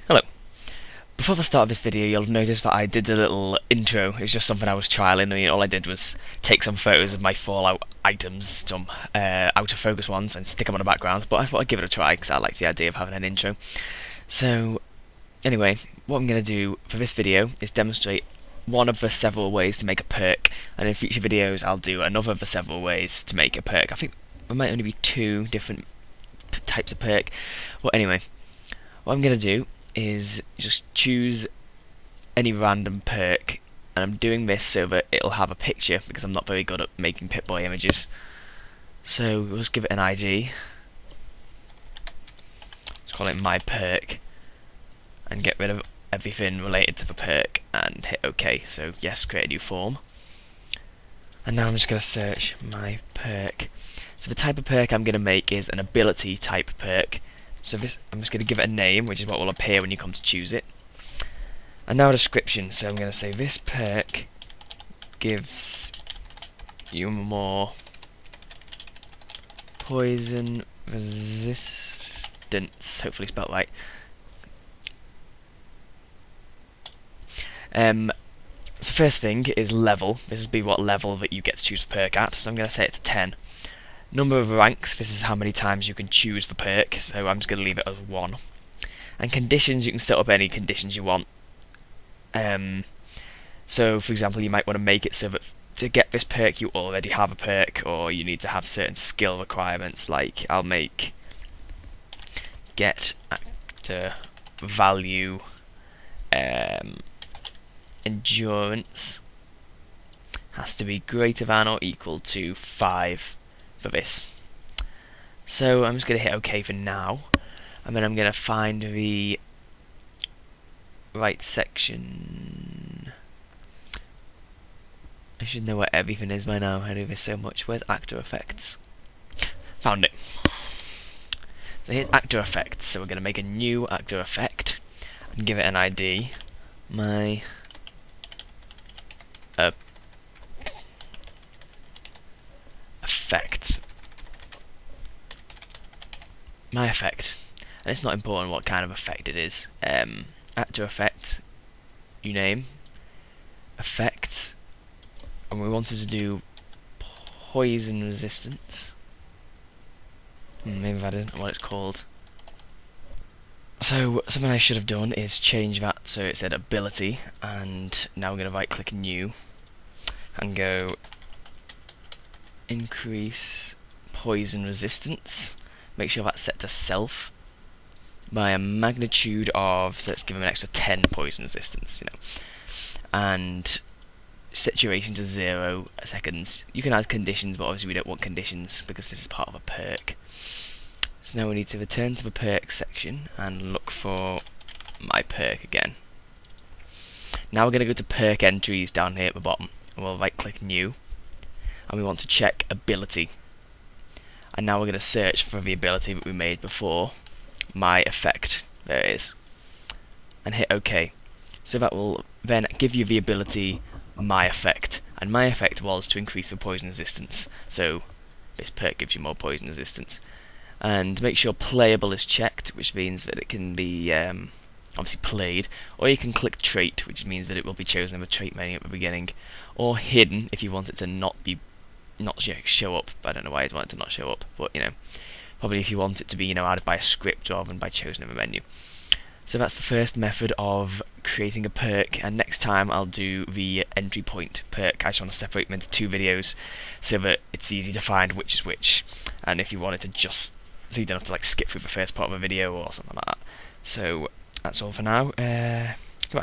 Hello. Before the start of this video, you'll notice that I did a little intro. It's just something I was trialing. I mean, all I did was take some photos of my Fallout items, some out of focus ones, and stick them on the background. But I thought I'd give it a try because I like the idea of having an intro. So, anyway, what I'm going to do for this video is demonstrate one of the several ways to make a perk, and in future videos I'll do another of the several ways to make a perk. I think there might only be two different types of perk. But anyway, what I'm going to do is just choose any random perk, and I'm doing this so that it'll have a picture because I'm not very good at making Pip-Boy images. So we'll just give it an ID. Let's call it my perk and get rid of everything related to the perk and hit OK. So yes, create a new form. And now I'm just going to search my perk. So the type of perk I'm going to make is an ability type perk. So this, I'm just going to give it a name, which is what will appear when you come to choose it. And now a description. So I'm going to say this perk gives you more poison resistance. Hopefully spelled right. So first thing is level. This will be what level that you get to choose the perk at. So I'm going to set it to 10. Number of ranks, this is how many times you can choose the perk, so I'm just going to leave it as 1. And conditions, you can set up any conditions you want. So for example, you might want to make it so that to get this perk you already have a perk, or you need to have certain skill requirements, like I'll make get actor value endurance has to be greater than or equal to 5 for this. So I'm just going to hit OK for now, and then I'm going to find the right section. I should know where everything is by now. I do this so much. Where's actor effects? Found it. So hit actor effects. So we're going to make a new actor effect and give it an ID. My effect. My effect. And it's not important what kind of effect it is. Actor effect, new name, effect, and we wanted to do poison resistance. Maybe that isn't what it's called. So something I should have done is change that so it said ability, and now we're going to right click new and go increase poison resistance. Make sure that's set to self by a magnitude of, so let's give him an extra 10 poison resistance, you know. And set duration to 0 seconds. You can add conditions, but obviously we don't want conditions because this is part of a perk. So now we need to return to the perk section and look for my perk again. Now we're going to go to perk entries down here at the bottom, and we'll right click new, and we want to check ability. And now we're going to search for the ability that we made before, my effect. There it is. And hit OK. So that will then give you the ability my effect. And my effect was to increase the poison resistance. So this perk gives you more poison resistance. And make sure playable is checked, which means that it can be obviously played, or you can click trait, which means that it will be chosen in the trait menu at the beginning, or hidden if you want it to not show up. I don't know why I'd want it to not show up, but you know, probably if you want it to be, you know, added by a script rather than by chosen in the menu. So that's the first method of creating a perk, and next time I'll do the entry point perk. I just want to separate them into 2 videos so that it's easy to find which is which, and if you wanted to just, so you don't have to like skip through the first part of a video or something like that. So that's all for now.